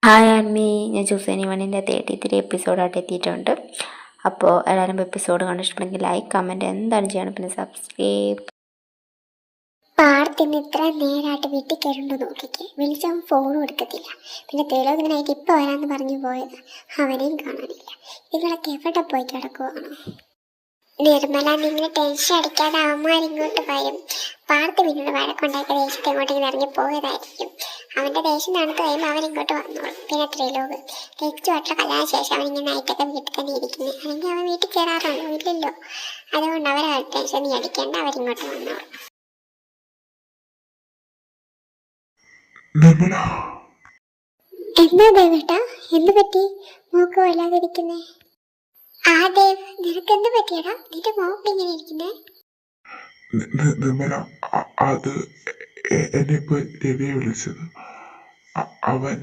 Hi ആൻമി, ഞാൻ ജുസേനി വണ്ണിൻ്റെ 33 എപ്പിസോഡായിട്ട് എത്തിയിട്ടുണ്ട്. അപ്പോൾ എല്ലാവരും എപ്പിസോഡ് കണ്ടിട്ടുണ്ടെങ്കിൽ ലൈക്ക് കമൻറ്റ് എന്താണ് ചെയ്യണം, പിന്നെ സബ്സ്ക്രൈബ്. പാർത്തിന്ന് ഇത്ര നേരമായിട്ട് വീട്ടിൽ കയറുണ്ടോ നോക്കിക്ക്. വിളിച്ചവൻ ഫോണും എടുക്കത്തില്ല. പിന്നെ തെളിവിനായിട്ട് ഇപ്പോൾ വരാമെന്ന് പറഞ്ഞു പോയത്, അവനെയും കാണാനില്ല. നിങ്ങളൊക്കെ എവിടെ പോയി കിടക്കുവാണോ? നിർമ്മല, നിങ്ങൾ ടെൻഷൻ അടിക്കാതെ അവന്മാരിങ്ങോട്ട് വരും. പാർത്ത് പിന്നീട് വഴക്കുണ്ടാക്കിയ ദേശത്ത് ഇങ്ങോട്ടേക്ക് ഇറങ്ങി പോയതായിരിക്കും. അവൻ്റെ ദേശം നടന്നു കഴിയുമ്പോൾ അവനിങ്ങോട്ട് വന്നോളും. പിന്നെ ത്രിലോക് ലക്ഷ്യമായിട്ടുള്ള കല്യാണ ശേഷം അവനിങ്ങനെ നൈറ്റൊക്കെ വീട്ടിൽ തന്നെ ഇരിക്കുന്നത്. അല്ലെങ്കിൽ അവൻ വീട്ടിൽ കയറാറുണ്ടോ? ഇല്ലല്ലോ. അതുകൊണ്ട് അവരെ ടെൻഷൻ നീ അടിക്കേണ്ട, അവരിങ്ങോട്ട് വന്നോളും. എന്താ ദേവേട്ടാ, എന്ത് പറ്റി? മോക്ക് വല്ലാതിരിക്കുന്നേ? ആ ദേവ്, നിനക്ക് എന്ത് പറ്റിയടാ? നിന്റെ മോക്ക് ഇങ്ങനെ ഇരിക്കുന്നേ? നിർമ്മല, അത് എന്നെയിപ്പോൾ രവിയെ വിളിച്ചത്. അവൻ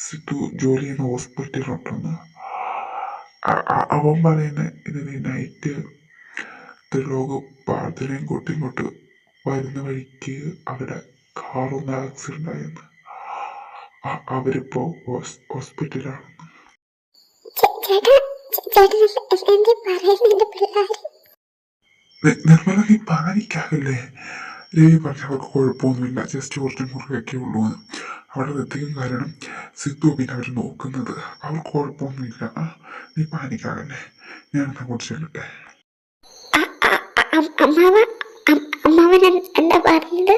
സിദ്ധു ജോലി ചെയ്യുന്ന ഹോസ്പിറ്റലുണ്ടെന്ന്. അവൻ പറയുന്നത് ഇന്ന് നൈറ്റ് ത്രിലോക് പ്രാർത്ഥനയും കൂട്ടി ഇങ്ങോട്ട് വരുന്ന വഴിക്ക് അവിടെ കാറൊന്ന് ആക്സിഡൻ്റ് ആയെന്ന്. അവരിപ്പോ ഹോസ്പിറ്റലാണ്. നിർമ്മല, നീ പാനിക്കാകല്ലേ. രവി പറഞ്ഞ അവർക്ക് കുഴപ്പമൊന്നുമില്ല, ജസ്റ്റ് കുറച്ച് മുറിവൊക്കെ ഉള്ളൂ എന്ന്. അവിടെ എത്തിക്കും കാരണം സിദ്ധു പിന്നെ അവർ നോക്കുന്നത്. അവർക്ക് കുഴപ്പമൊന്നുമില്ല, നീ പാനിക്കാകല്ലേ. ഞാൻ അങ്ങോട്ട് ചെല്ലട്ടെ. എന്താ പറഞ്ഞത്?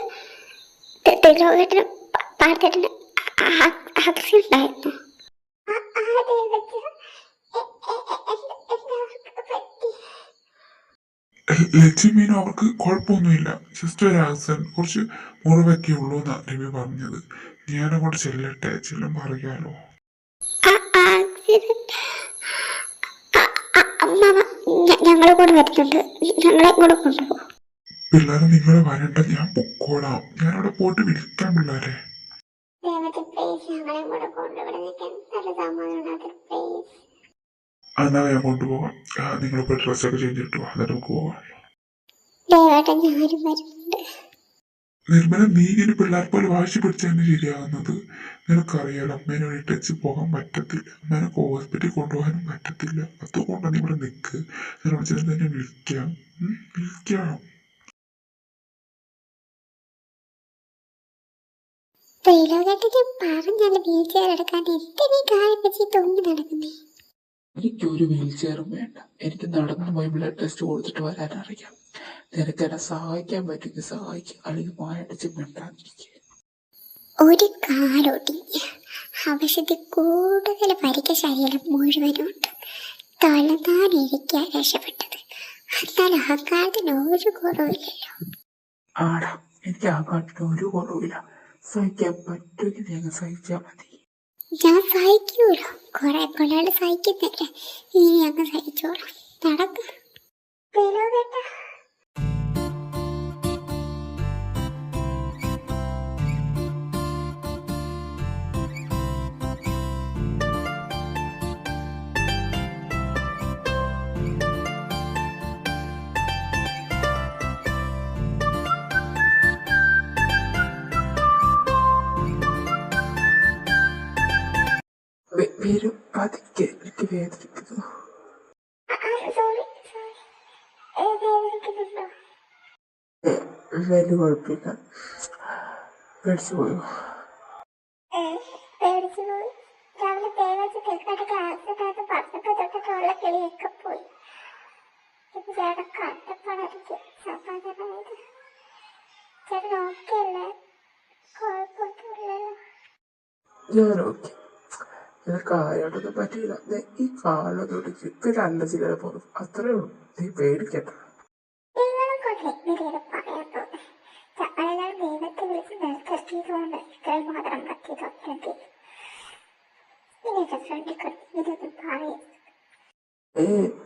ആക്സിഡന്റ് ലക്ഷ്മീനും അവർക്ക് കുഴപ്പമൊന്നുമില്ല, ജസ്റ്റ് ഒരു ആക്സിഡന്റ്, കുറച്ച് മുറിവൊക്കെ ഉള്ളൂ എന്നാണ് രവി പറഞ്ഞത്. ഞാൻ അങ്ങോട്ട് ചെല്ലട്ടെ, ചെല്ലുമ്പോൾ അറിയാലോ. ഞങ്ങളെ കൂടെ വരുന്നുണ്ട്, ഞങ്ങളെ കൂടെ കൊണ്ടുപോകും. പിള്ളേരെ നിങ്ങളെ വരണ്ട, ഞാൻ പൊക്കോളാം. ഞാനവിടെ പോയിട്ട് വിളിക്കാം പിള്ളേരെ. എന്നാ ഞാൻ കൊണ്ടുപോകാം. നിങ്ങളിപ്പോൾ ഡ്രസ്സൊക്കെ ചെയ്തിട്ട് വാ, എന്നിട്ട് നമുക്ക് പോകാം. നിർമ്മല, നീ ഇങ്ങനെ പിള്ളേർ പോലെ വാശി പിടിച്ചാണ് ശരിയാകുന്നത്. നിനക്കറിയാലോ, അമ്മേനെ വഴി ടച്ച് പോകാൻ പറ്റത്തില്ല, അമ്മേനെ ഹോസ്പിറ്റലിൽ കൊണ്ടുപോകാനും പറ്റത്തില്ല. അതുകൊണ്ടാണ് നീ ഇവിടെ നിൽക്ക്. നിർമ്മല തന്നെ വിളിക്കാം. എനിക്കൊരു വീൽ ചെയറും വേണ്ട. എനിക്ക് നടന്നു പോയി ബ്ലഡ് ടെസ്റ്റ് കൊടുത്തിട്ട് വരാനറിയാം. നിനക്ക് എന്നെ സഹായിക്കാൻ പറ്റുമെങ്കിൽ സഹായിക്കും, അല്ലെങ്കിൽ മായടിച്ച് മിണ്ടാതിരിക്കുക. ഒരു കാലൊടിഞ്ഞ് ആവശ്യത്തിൽ കൂടുതൽ പരിക്ക ശരീരം മുഴുവനുണ്ട്. തളർന്നാനിരിക്കാൻ രക്ഷപ്പെട്ടത്. എന്നാൽ അഹങ്കാരത്തിന് ഒരു കുറവില്ലല്ലോ. ആടാ, എനിക്ക് ആകാട്ടിന് ഒരു കുറവില്ല. സഹിക്കാൻ പറ്റുമെങ്കിൽ ഞങ്ങൾ സഹിച്ചാൽ മതി. ഞാൻ സഹിക്കൂലോ, കുറെ കൊല്ലാണ്ട് സഹിക്കുന്നില്ല. ഇനി അങ്ങ് സഹിച്ചോളാം. നടക്ക്. പേര് പതുക്കെ, എനിക്ക് വേദനിക്കുന്നു. വലിയ കുഴപ്പമില്ല. പേടിച്ചു പോയോ? ഞാൻ ഓക്കെ. നിനക്ക് ആയോട്ടൊന്നും പറ്റില്ല. ഈ കാലൊന്നൊടിച്ച് ഇപ്പൊ നല്ല ചിലരെ പോകും, അത്രേ ഉള്ളൂ. നീ പേടിക്കണ്ട.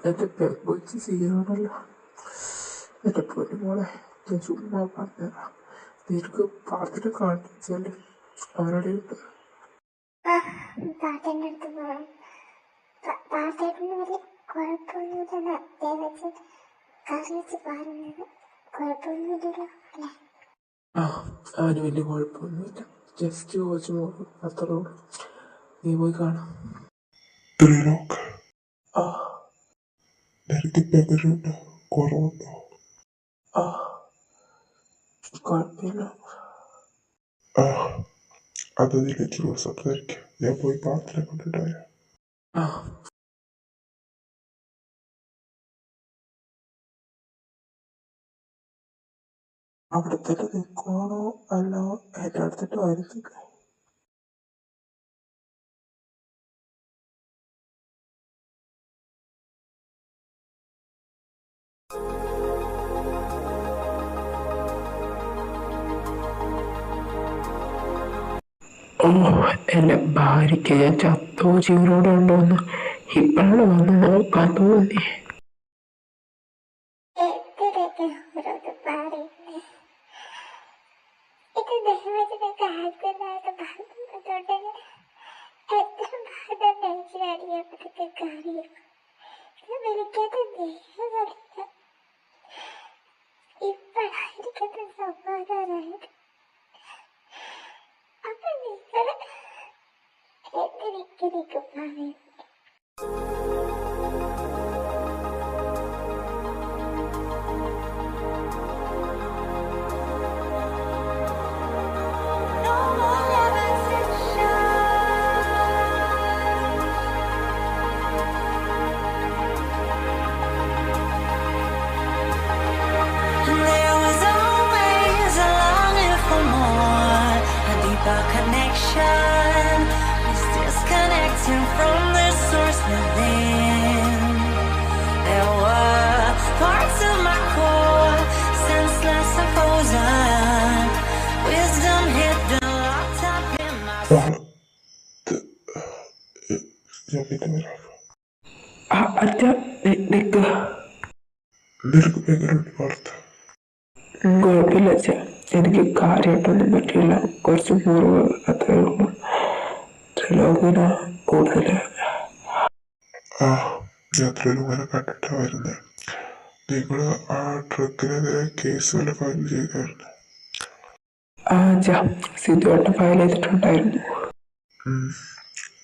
എന്റെ പെൺകൊച്ചി സീനാണല്ലോ. എന്റെ പൊന്നുമോളെ, ഞാൻ ചുമ്മാ പറഞ്ഞതാ. നിനക്ക് പാർട്ടിനെ കാണിച്ചാല് അവരുടെ ഉണ്ട്. പാട്ടേൻ്റെ അടുത്ത് പോകണം. പാട്ടേട്ടിന് വലിയ കുഴപ്പമൊന്നുമില്ലെന്ന് ദേവച്ച് കറിയിച്ച് പറഞ്ഞത്. കുഴപ്പമൊന്നുമില്ലല്ലോ അല്ലേ? അവന് വലിയ കുഴപ്പമൊന്നുമില്ല, ജസ്റ്റ് കുറച്ച് മോളും അത്രേ ഉള്ളൂ. നീ പോയി കാണാം. ത്രിലോക്, ആ നിനക്കിപ്പോൾ എങ്ങനെയുണ്ട്? കുറവുണ്ടോ? ആ കുഴപ്പമില്ല. ആ അത് നീ ലച്ചുവോട് സംസാരിക്കാം. ഞാൻ പോയി പാത്രനെ കൊണ്ടിട്ടായ. ആ അവിടെ തന്നെ നിൽക്കുവാണോ അല്ല എൻ്റെ അടുത്തിട്ട് വരുന്നില്ല? ഓ, എൻ്റെ ഭാര്യയ്ക്ക് ഞാൻ ചത്തോ ജീവനോടെ ഉണ്ടോ എന്ന് ഇപ്പോഴാണ് വന്ന് നോക്കാൻ തോന്നി. എന്തിനൊക്കെ ഓരോന്ന് പറയുന്നേ? ഇത് ദൈവത്തിന് കാര്യത്തിനായിട്ട് പറഞ്ഞതുകൊണ്ട് എത്ര ബാധ നെഞ്ചിലടിയപ്പെട്ട കാര്യം ഞാൻ വിളിക്കാത്ത ദൈവമല്ല. ഇപ്പോഴായിരിക്കുന്ന സമാധാനമായത്. അപ്പൊ നിങ്ങൾ എന്തിനൊക്കെ പറയുന്നു? There was always a longing for more, a deeper connection. Was disconnecting from the source within. There were parts of my core, senseless and frozen. Wisdom hidden, locked up in my soul. ഞാൻ പിന്നെ വരാം. അച്ഛ നിൽക്ക. നിനക്കിപ്പോൾ എങ്ങനെയുണ്ട് വാർത്ത? കുഴപ്പമില്ല അച്ഛ, എനിക്ക് കാര്യമായിട്ടൊന്നും പറ്റില്ല. കുറച്ച് മുറിവ് അത്രേ ഉള്ളൂ. ത്രിലോകിന് കൂടുതൽ. ആ ഞാൻ ത്രിലോകനെ കണ്ടിട്ടാണ് വരുന്നത്. നിങ്ങൾ ആ ട്രക്കിനെതിരെ കേസ് വല്ല ഫയൽ ചെയ്തായിരുന്നു? ആ അച്ഛ, സിദ്ധുവേട്ടൻ ഫയൽ ചെയ്തിട്ടുണ്ടായിരുന്നു.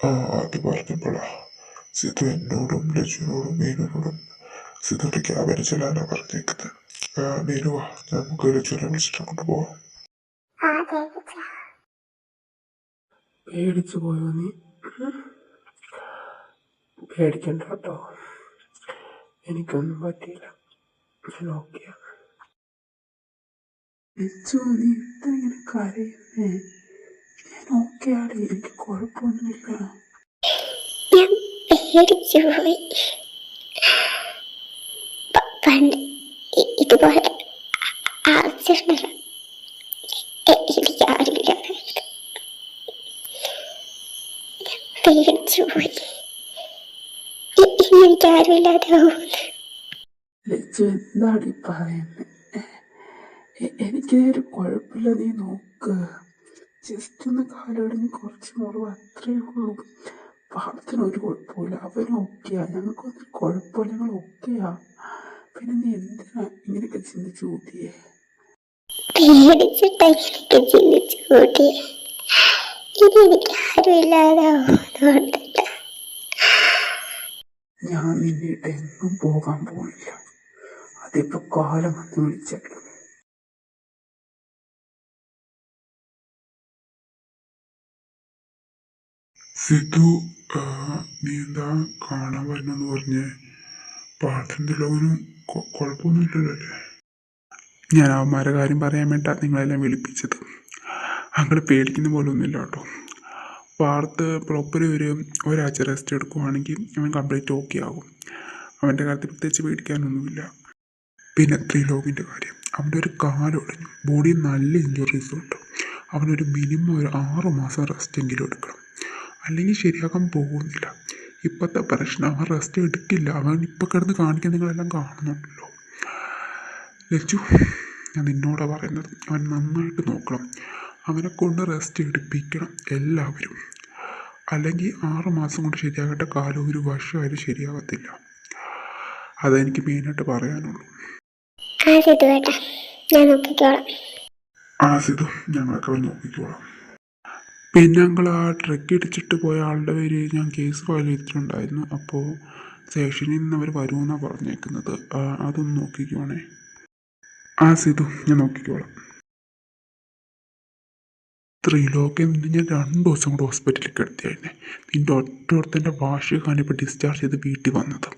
ആ അത് പറഞ്ഞപ്പോഴാ സിദ്ധു എന്നോടും ലജുവിനോടും മീനുനോടും സിദ്ധുവിൻ്റെ ക്യാബിന് ചെല്ലാനാണ് പറഞ്ഞേക്കുന്നത്. മീനു വാ, നമുക്ക് ലജുവിനെ വിളിച്ചിട്ട് അങ്ങോട്ട് പോവാം. ആ ദേവിച്ച പേടിച്ചു പോയോ നീ? പേടിക്കണ്ട കേട്ടോ, എനിക്കൊന്നും പറ്റിയില്ല. ഞാൻ ഓക്കെയാണ്. നീ എന്താ ഇങ്ങനെ കരയുന്നേ? ഞാൻ ഓക്കെയാണ്, എനിക്ക് കുഴപ്പമൊന്നുമില്ല. ഞാൻ പേടിച്ചു പോയി. പണ്ട് ഇതുപോലെ ആവശ്യമുണ്ടല്ലോ എനിക്ക് ആരുമില്ലാതെ പേടിച്ചു പോയി. ഇനി എനിക്ക് ആരുമില്ലാതെ പോകുന്നു. ലച്ചു എന്താണ് ഈ പറയുന്നത്? എനിക്കൊരു കുഴപ്പമില്ല, നീ നോക്ക്. ജസ്റ്റ് ഒന്ന് കാലൊടിഞ്ഞ് കുറച്ച് മുറിവ് അത്രേ ഉള്ളൂ. പാടത്തിന് ഒരു കുഴപ്പമില്ല, അവനും ഓക്കെയാ, ഞങ്ങൾക്കൊന്നും കുഴപ്പമില്ല, ഞങ്ങൾ ഓക്കെയാ. പിന്നെ നീ എന്തിനാ ഇങ്ങനെയൊക്കെ ചിന്തിച്ചു കൂട്ടിയേ? പേടിച്ചിട്ടാ ഇങ്ങനെയൊക്കെ ചിന്തിച്ചു കൂട്ടിയെ. ഇനി എനിക്ക് ആരുമില്ലാതെ പോകുന്നുണ്ടല്ലോ. ഞാൻ നിന്നിട്ട് എങ്ങും പോകാൻ പോണില്ല. അതിപ്പോ കാലം വന്ന് വിളിച്ചല്ലോ. സിദ്ധു, നീ എന്താ കാണാൻ വരുന്നെന്ന് പറഞ്ഞേ? പാടത്തിൻ്റെ ലോകനും കുഴപ്പമൊന്നുമില്ലല്ലോ അല്ലേ? ഞാൻ അവന്മാരുടെ കാര്യം പറയാൻ വേണ്ട നിങ്ങളെല്ലാം വിളിപ്പിച്ചത്. അങ്ങനെ പേടിക്കുന്ന പോലെ ഒന്നുമില്ല കേട്ടോ. പാർത്ത് പ്രോപ്പർ ഒരാഴ്ച റെസ്റ്റ് എടുക്കുവാണെങ്കിൽ അവൻ കംപ്ലീറ്റ് ഓക്കെ ആകും. അവൻ്റെ കാര്യത്തിൽ പ്രത്യേകിച്ച് പേടിക്കാനൊന്നുമില്ല. പിന്നെ ത്രിലോകിൻ്റെ കാര്യം, അവൻ്റെ ഒരു കാലൊടിഞ്ഞു, ബോഡി നല്ല ഇഞ്ചുറീസ് ഉണ്ട്. അവനൊരു മിനിമം ഒരു 6 മാസം റെസ്റ്റെങ്കിലും എടുക്കണം, അല്ലെങ്കിൽ ശരിയാക്കാൻ പോകുന്നില്ല. ഇപ്പോഴത്തെ പ്രശ്നം അവൻ റെസ്റ്റ് എടുക്കില്ല. അവൻ ഇപ്പോൾ കിടന്ന് കാണിക്കാൻ നിങ്ങളെല്ലാം കാണുന്നുണ്ടല്ലോ. ലച്ചു, ഞാൻ നിന്നോടാണ് പറയുന്നത്, അവൻ നന്നായിട്ട് നോക്കണം. അവനെ കൊണ്ട് റെസ്റ്റ് എടുപ്പിക്കണം എല്ലാവരും. അല്ലെങ്കിൽ 6 മാസം കൊണ്ട് ശരിയാകേണ്ട കാലം ഒരു വർഷമായാലും ശരിയാകത്തില്ല. അതെനിക്ക് മെയിനായിട്ട് പറയാനുള്ളൂ. ആ സിദ്ധുവേട്ടാ, ഞാൻ നോക്കിക്കോളാം. ആ സിദ്ധു, ഞങ്ങളൊക്കെ അവൻ നോക്കിക്കോളാം. പിന്നെ ഞങ്ങൾ ആ ട്രക്ക് ഇടിച്ചിട്ട് പോയ ആളുടെ പേര് ഞാൻ കേസ് ഫയൽ ചെയ്തിട്ടുണ്ടായിരുന്നു. അപ്പോൾ സ്റ്റേഷനിൽ നിന്ന് അവർ വരുമെന്നാണ് പറഞ്ഞേക്കുന്നത്. അതൊന്ന് നോക്കിക്കോണേ. ആ സിതു, ഞാൻ നോക്കിക്കോളാം. ത്രിലോകെ നിന്ന് ഞാൻ 2 ദിവസം കൂടെ ഹോസ്പിറ്റലിൽ കിടത്തിയായിരുന്നേ. നിൻ്റെ ഒറ്റ വാർഷികമാണ് ഇപ്പോൾ ഡിസ്ചാർജ് ചെയ്ത് വീട്ടിൽ വന്നത്.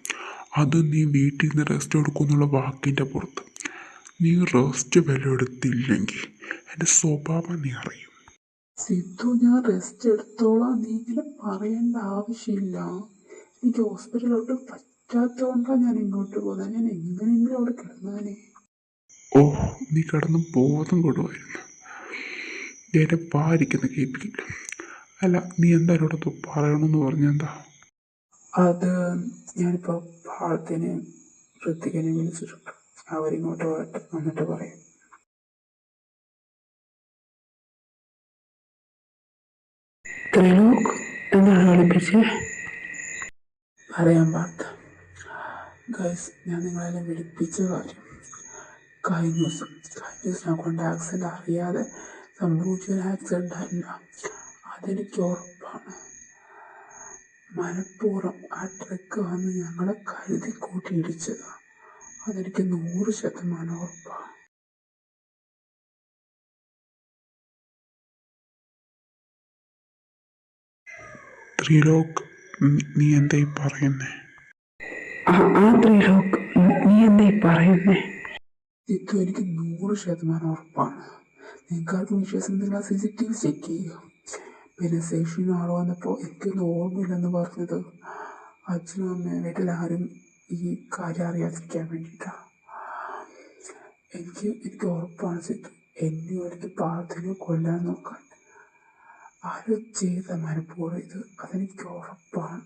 അത് നീ വീട്ടിൽ നിന്ന് റെസ്റ്റ് എടുക്കുമെന്നുള്ള വാക്കിൻ്റെ പുറത്ത്. നീ റെസ്റ്റ് വില എടുത്തില്ലെങ്കിൽ എൻ്റെ സ്വഭാവം നീ അറിയും. സിദ്ധു, ഞാൻ റെസ്റ്റ് എടുത്തോളാം. നീ ഇങ്ങനെ പറയേണ്ട ആവശ്യമില്ല. എനിക്ക് ഹോസ്പിറ്റലിലോട്ട് പറ്റാത്തതുകൊണ്ടാണ് ഞാൻ ഇങ്ങോട്ട് പോകുന്നത്. ഞാൻ എങ്ങനെയെങ്കിലും അവിടെ കിടന്നാനേ. ഓ, നീ കിടന്ന് ബോധം കൊടുമായിരുന്നു. എൻ്റെ പാരിക്കുന്ന കേൾപ്പിക്കില്ല. അല്ല, നീ എന്തായാലും അവിടെ പറയണമെന്ന് പറഞ്ഞെന്താ? അത് ഞാനിപ്പോൾ ഭാളത്തിനെ ഋത്തികനെ വിളിച്ചിട്ടുണ്ട്. അവരിങ്ങോട്ട് വരട്ടെ, എന്നിട്ട് പറയാം. ത്രിലോക്, എന്താണ് കളിപ്പിച്ച് പറയാൻ പാർത്ത? ഗൈസ്, ഞാൻ നിങ്ങളെല്ലാം വിളിപ്പിച്ച കാര്യം കഴിഞ്ഞ ദിവസം ഞാൻ കൊണ്ട് ആക്സിഡൻ്റ് അറിയാതെ സംഭവിച്ചൊരു ആക്സിഡൻ്റ് അല്ല. അതെനിക്ക് ഉറപ്പാണ്. മനഃപൂർവ്വം ആ ട്രക്ക് വന്ന് ഞങ്ങളെ കരുതി കൂട്ടി ഇടിച്ചതാണ്. അതെനിക്ക് 100% ഉറപ്പാണ്. ത്രിലോക്, നീ എന്തായി പറയുന്നേ? ത്രിലോക്, നീ എന്തായി പറയുന്നേ? ഇത് എനിക്ക് 100% ഉറപ്പാണ്. നിങ്ങൾക്കാർക്കും വിശ്വാസം നിങ്ങൾ CCTV ചെക്ക് ചെയ്യുക. പിന്നെ സ്റ്റേഷനിൽ ആൾ വന്നപ്പോൾ എനിക്കൊന്നും ഓർമ്മയില്ലെന്ന് പറഞ്ഞത് അച്ഛനും അമ്മയും വീട്ടിലാരും ഈ കാര്യം അറിയാതിരിക്കാൻ വേണ്ടിയിട്ടാണ്. എനിക്ക് ഉറപ്പാണ് സിദ്ധു, എന്നെ ഒരിക്കൽ പാർത്തിനെ കൊല്ലാൻ നോക്കാൻ ആരും ചെയ്ത മനഃപൂർവ്വം ഇത്. അതെനിക്ക് ഉറപ്പാണ്.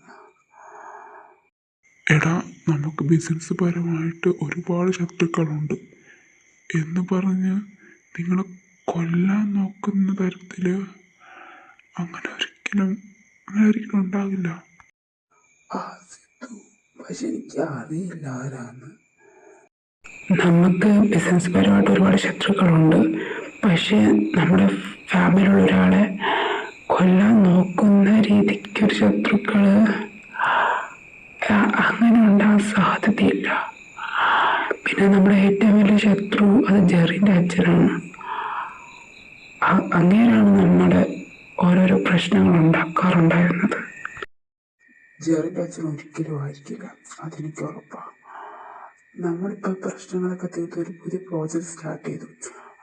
എടാ, നമുക്ക് ബിസിനസ് പരമായിട്ട് ഒരുപാട് ശത്രുക്കളുണ്ട് എന്ന് പറഞ്ഞ് നിങ്ങളെ കൊല്ലാൻ നോക്കുന്ന തരത്തിൽ അങ്ങനെ ഒരിക്കലും ഉണ്ടാകില്ല. സിദ്ധു, പക്ഷെ എനിക്ക് അറിയില്ല ആരാന്ന്. നമുക്ക് ബിസിനസ് പരമായിട്ട് ഒരുപാട് ശത്രുക്കളുണ്ട്. പക്ഷെ നമ്മുടെ ഫാമിലിയിലുള്ള ഒരാളെ കൊല്ലാൻ നോക്കുന്ന രീതിക്കൊരു ശത്രുക്കൾ അങ്ങനെ ഉണ്ടാകാൻ സാധ്യതയില്ല. പിന്നെ നമ്മുടെ ഏറ്റവും വലിയ ശത്രു അത് ജെറിൻ്റെ അച്ഛനാണ്. അങ്ങനെയാണ് നമ്മുടെ ഓരോരോ പ്രശ്നങ്ങൾ ഉണ്ടാക്കാറുണ്ടായിരുന്നത്. ജെറിൻ്റെ അച്ഛൻ ഒരിക്കലും ആയിരിക്കില്ല, അതെനിക്ക് ഉറപ്പാണ്. നമ്മളിപ്പോൾ പ്രശ്നങ്ങളൊക്കെ തീർത്ത് ഒരു പുതിയ പ്രോജക്റ്റ് സ്റ്റാർട്ട് ചെയ്തു.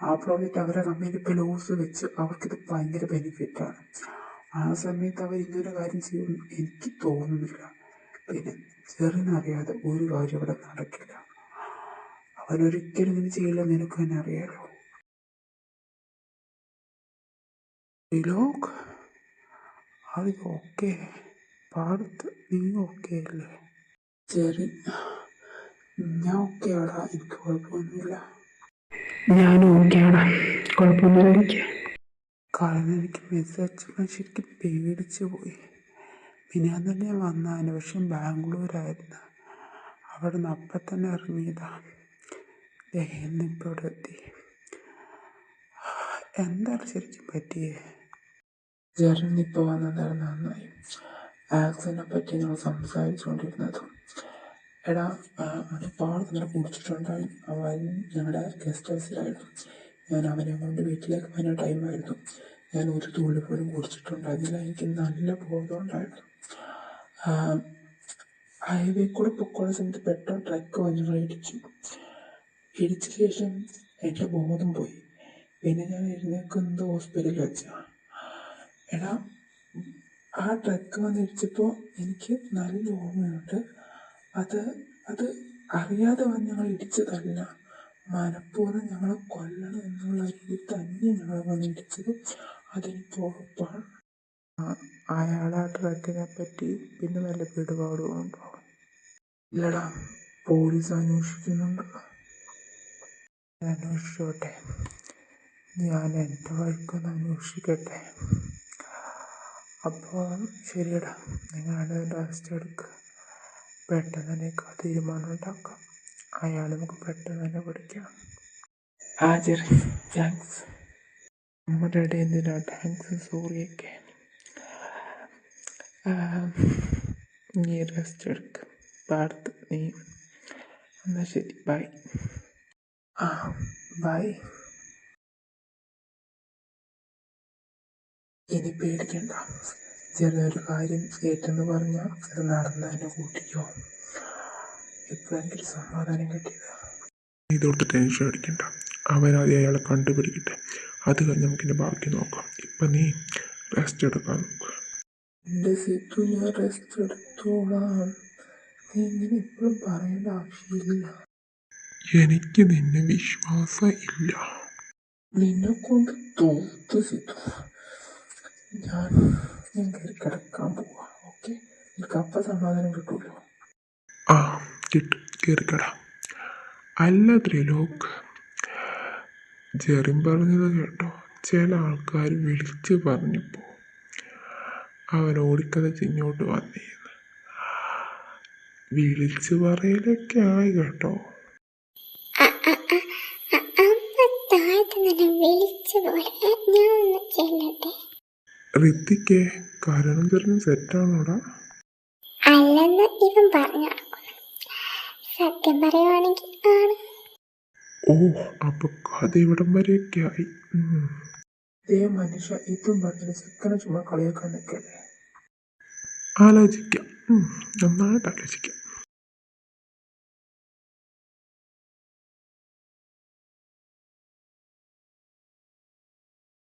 ആ പ്രോജക്റ്റ് അവരുടെ കമ്പനി ഇപ്പോൾ ലോസ് വെച്ച് അവർക്കിത് ഭയങ്കര ബെനിഫിറ്റാണ്. ആ സമയത്ത് അവർ ഇങ്ങനെ കാര്യം ചെയ്യുമെന്ന് എനിക്ക് തോന്നുന്നില്ല. പിന്നെ ജെറിനറിയാതെ ഒരു കാര്യം ഇവിടെ നടക്കില്ല. അവനൊരിക്കലും ഇങ്ങനെ ചെയ്യില്ല, നിനക്ക് തന്നെ അറിയാലോ. ത്രിലോക്, അത് ഓക്കെ? പാടത്ത് നീ ഓക്കെ അല്ലേ? ജെറി, ഞാൻ ഓക്കെയാടാ, എനിക്ക് കുഴപ്പമൊന്നുമില്ല. ഞാനും ഓക്കെയാടാ, കുഴപ്പമൊന്നുമില്ല എനിക്ക്. കാരണം എനിക്ക് മെസ്സേജ് ശരിക്കും പേടിച്ചു പോയി. പിന്നെ ഞാൻ തന്നെ വന്നാണ്, പക്ഷെ ബാംഗ്ലൂരായിരുന്നു. അവിടെ നിന്ന് അപ്പം തന്നെ ഇറങ്ങിയതാണ്. എന്നിപ്പോൾ ഇവിടെ എത്തി. എന്താണ് ശരിക്കും പറ്റിയേ? ജെറിനിപ്പോൾ വന്നതാണ് നന്നായി. ആക്സിഡൻറ്റിനെ പറ്റി ഞങ്ങൾ സംസാരിച്ചുകൊണ്ടിരുന്നതും. എടാ, അവന് പാടത്തിനെ കുടിച്ചിട്ടുണ്ടായിരുന്നു. അവൻ ഞങ്ങളുടെ ഗസ്റ്റ് ഹൗസിലായിരുന്നു. ഞാൻ അവനെ കൊണ്ട് വീട്ടിലേക്ക് വരുന്ന ടൈമായിരുന്നു. ഞാൻ ഒരു തുള്ളി പോലും കുടിച്ചിട്ടുണ്ടായിരുന്നില്ല. എനിക്ക് നല്ല ബോധമുണ്ടായിരുന്നു. ഹൈവേ കൂടെ പൊക്കോള സമയത്ത് പെട്ടെന്ന് ട്രക്ക് വന്ന് ഇടിച്ച ശേഷം എൻ്റെ ബോധം പോയി. പിന്നെ ഞാൻ എഴുന്നേക്കുന്നത് ഹോസ്പിറ്റലിൽ വെച്ചാണ്. എടാ, ആ ട്രക്ക് വന്ന് ഇടിച്ചപ്പോൾ എനിക്ക് നല്ല ഓർമ്മയുണ്ട്. അത് അറിയാതെ വന്ന് ഞങ്ങൾ ഇടിച്ചതല്ല. മനഃപൂർവ്വം ഞങ്ങളെ കൊല്ലണം എന്നുള്ള രീതി തന്നെ ഞങ്ങൾ വന്ന് ഇടിച്ചത്. അതെനിക്ക് ഉറപ്പാണ്. അയാൾ ആ ട്രക്കിനെ പറ്റി പിന്നെ വല്ല പിടിപാടുകളുണ്ടോ? ഇല്ലടാ, പോലീസ് അന്വേഷിക്കുന്നുണ്ട്. അന്വേഷിച്ചോട്ടെ, ഞാൻ എൻ്റെ വഴിക്കൊന്ന് അന്വേഷിക്കട്ടെ. അപ്പോൾ ശരിയടാ, നിങ്ങളുടെ റെസ്റ്റ് എടുക്കുക. പെട്ടെന്ന് തന്നെ തീരുമാനം ഉണ്ടാക്കാം. അയാൾ നമുക്ക് പെട്ടെന്ന് തന്നെ പിടിക്കാം. Jerry, thanks. നമ്മുടെ ഇടയിൽ എന്തിനാ താങ്ക്സ് സോറിയൊക്കെ? നീ റെസ്റ്റ് എടുക്ക് പാർത്ത്, നീ എന്നാൽ ശരി, ബൈ. ബൈ. ഇനി പേടിക്കണ്ട, ചെറിയൊരു കാര്യം ഏറ്റെന്ന് പറഞ്ഞാൽ അത് നടന്നതിനെ കൂട്ടിക്കോ. ഇപ്പോഴെങ്കിലും സമാധാനം കിട്ടിയത്. ഇതൊട്ട് ടെൻഷൻ അടിക്കണ്ട, അവരാദ്യം അയാളെ കണ്ടുപിടിക്കട്ടെ, അത് കഴിഞ്ഞ് നമുക്കിൻ്റെ ബാക്കി നോക്കാം. ഇപ്പം നീ റെസ്റ്റ് എടുക്കാൻ നോക്കുക. എൻ്റെ സിത്തു, ഞാൻ റെസ്റ്റ് എടുത്തോളാം. നീ ഇങ്ങനെ എപ്പോഴും പറയേണ്ട ആവശ്യമില്ല. എനിക്ക് നിന്നെ വിശ്വാസം ഇല്ല. നിന്നെ കൊണ്ട് തോത്ത് സിത്തു. ഞാൻ കയറി കിടക്കാൻ പോവാ. ഓക്കെ, എനിക്ക് അപ്പം സമാധാനം കിട്ടുമല്ലോ. കിട്ടും, കയറിക്കട. അല്ല ത്രിലോക്, ജെറിൻ പറഞ്ഞത് കേട്ടോ, ചില ആൾക്കാർ വിളിച്ച് പറഞ്ഞപ്പോൾ അവൻ ഓടിക്കതച്ച് ഇങ്ങോട്ട് വന്നേന്ന്. വിളിച്ച് പറയലൊക്കെ ആയി കേട്ടോ. വിളിച്ചു പോലെ ഞാൻ ഒന്ന് ചെല്ലട്ടെ. ഋത്തിക്ക് കരണം ചെറിയ സെറ്റാണോടാ? അല്ലെന്ന് ഇവൻ പറഞ്ഞു നടക്കുന്നു. സത്യം പറയുവാണെങ്കിൽ ആണ്. അപ്പൊ കഥ ഇവിടം വരെയൊക്കെ ആയി. മനുഷ്യ ഇതും പറഞ്ഞ ചെക്കനെ ചുമ്മാ കളിയാക്കാൻ നിൽക്കല്ലേ. ആലോചിക്കാം, നന്നായിട്ട് ആലോചിക്കാം.